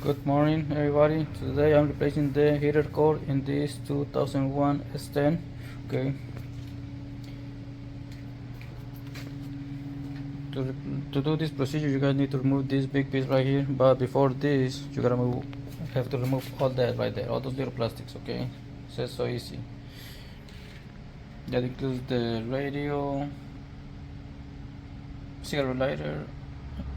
Good morning everybody. Today I'm replacing the heater core in this 2001 S10. Okay. To, to do this procedure you guys need to remove this big piece right here, but before this you gotta have to remove all that right there, all those little plastics, okay? So it's so easy. That includes the radio, cigarette lighter,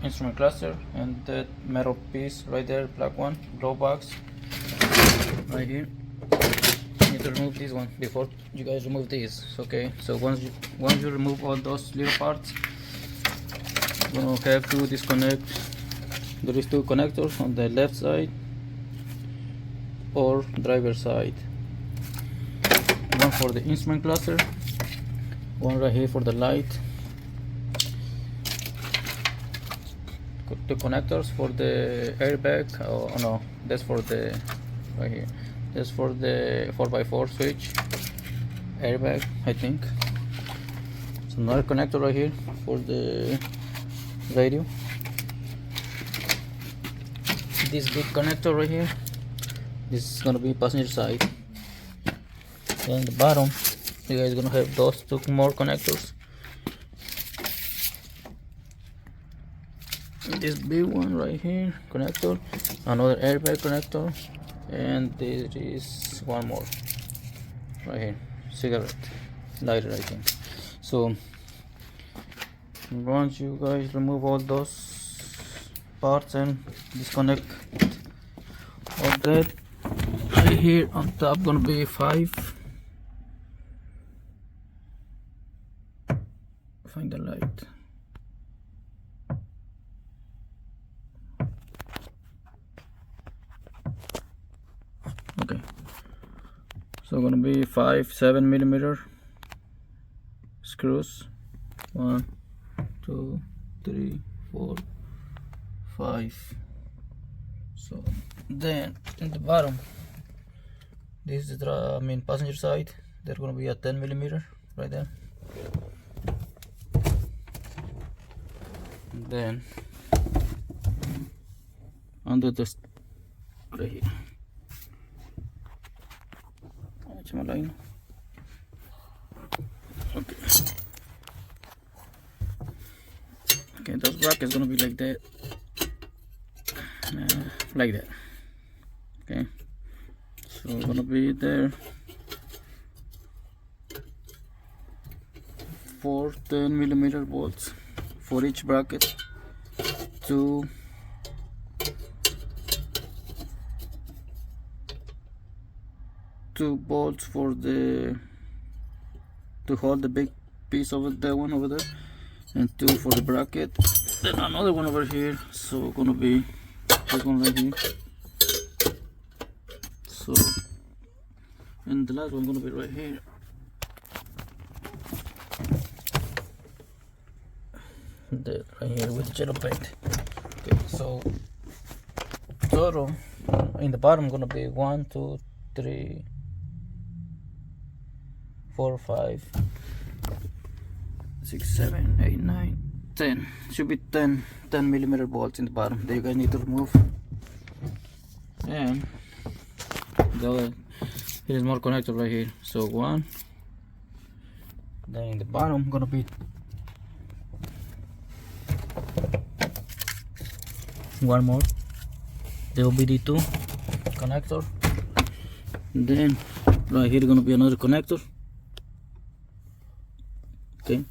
instrument cluster, and that metal piece right there, black one, glow box right here. You need to remove this one before you guys remove this. Okay, so once you remove all those little parts, you're gonna have to disconnect. There is two connectors on the left side or driver side. One for the instrument cluster, one right here for the light. Two connectors for the airbag. Oh no, that's for the right here. That's for the 4x4 switch airbag, I think. So another connector right here for the radio. This big connector right here, this is gonna be passenger side. And the bottom, you guys gonna have those two more connectors. This big one right here, connector, another airbag connector, and there is one more right here, cigarette lighter, I think. So once you guys remove all those parts and disconnect all that, right here on top gonna be find the light. Okay, so gonna be 5 7mm screws. 1 2 3 4 5. So then in the bottom, this is the passenger side, they're gonna be a 10mm right there. And then under this right here, okay, those brackets gonna be like that, like that. Okay, so gonna be there 4 10mm bolts for each bracket, two bolts for the to hold the big piece of that one over there, and two for the bracket, then another one over here. So gonna be this one right here. So and the last one gonna be right here. That right here with the jello paint. Okay, so total in the bottom gonna be 1 2 3 4 5 6 7 8 9 10. Should be 10mm bolts in the bottom that you guys need to remove. And here is more connector right here. So one, then in the bottom gonna be one more. There will be the two connector. Then right here gonna be another connector. Okay,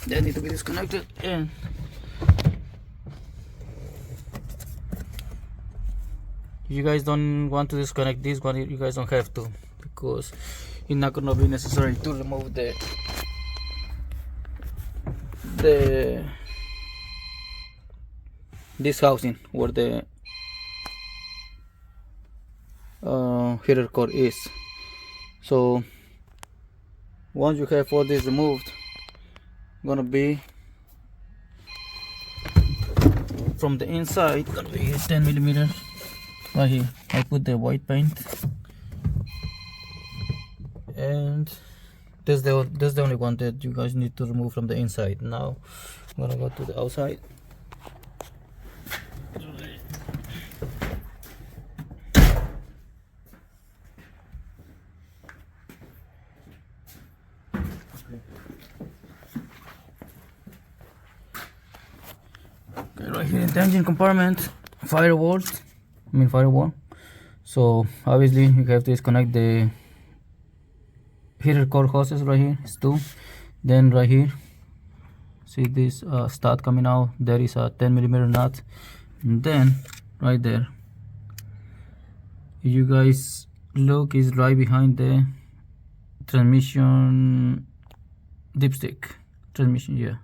they need to be disconnected, and if you guys don't want to disconnect this one, you guys don't have to, because it's not gonna be necessary to remove this housing where the heater core is. So once you have all this removed, gonna be from the inside, gonna be 10mm right here. I put the white paint, and that's the only one that you guys need to remove from the inside. Now I'm gonna go to the outside. right here in the engine compartment, firewall. So obviously you have to disconnect the heater core hoses right here. It's two. Then right here, see this stud coming out. There is a 10mm nut, and then right there, you guys look, is right behind the transmission dipstick. Transmission, yeah.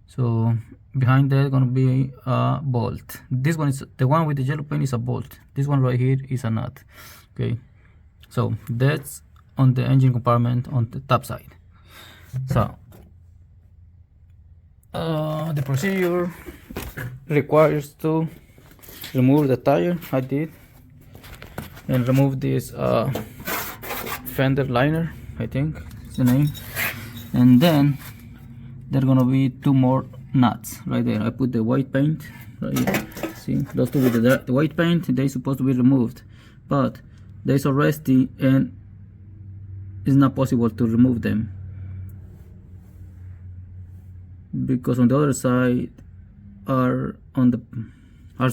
So behind that gonna be a bolt. This one is the one with the yellow paint is a bolt. This one right here is a nut. Okay, so that's on the engine compartment on the top side. So the procedure requires to remove the tire. I did, and remove this fender liner, I think it's the name, and then there are gonna be two more nuts right there. I put the white paint right here. See, those two with the white paint, they're supposed to be removed, but they're so rusty and it's not possible to remove them because on the other side are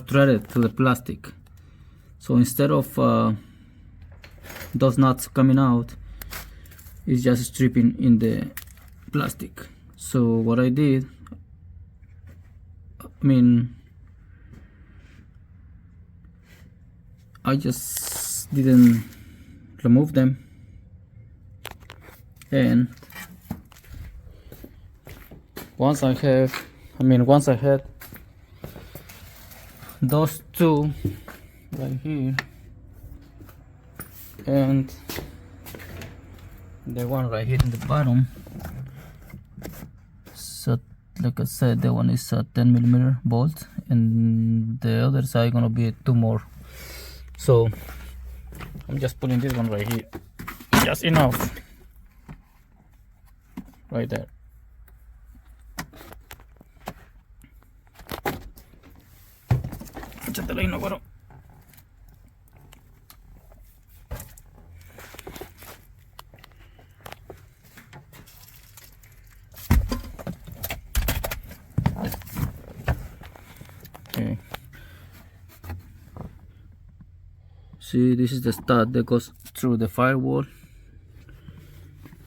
threaded to the plastic. So instead of those nuts coming out, it's just stripping in the plastic. So what I did, I just didn't remove them, and once I had those two right here and the one right here in the bottom, so like I said, the one is a 10mm bolt, and the other side gonna be two more. So I'm just putting this one right here, just enough right there. Échatelo ahí, no, güero. Okay. See, this is the stud that goes through the firewall,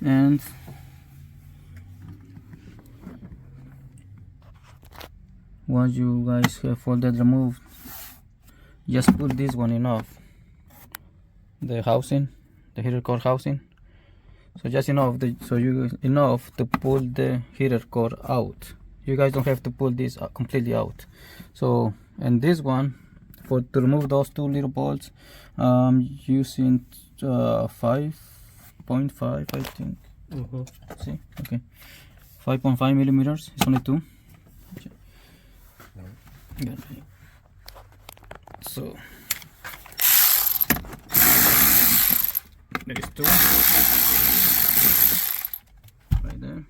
and once you guys have all that removed, just put this one enough, the housing, the heater core housing. So just enough, enough to pull the heater core out. You guys don't have to pull this completely out. So, and this one, to remove those two little bolts, using 5.5, I think. See, okay, 5.5mm. It's only two. Okay. So there is two right there.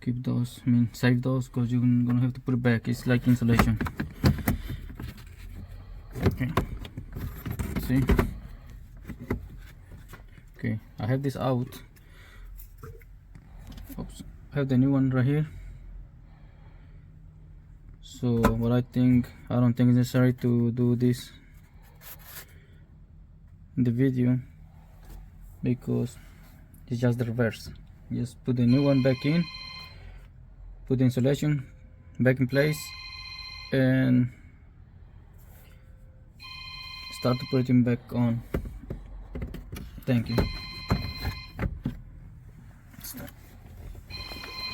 Keep those, save those, because you're gonna have to put it back. It's like insulation. Okay, see. Okay, I have this out. Oops, I have the new one right here. So what I don't think it's necessary to do this in the video, because it's just the reverse. Just put the new one back in, put the insulation back in place, and start to put it back on. Thank you.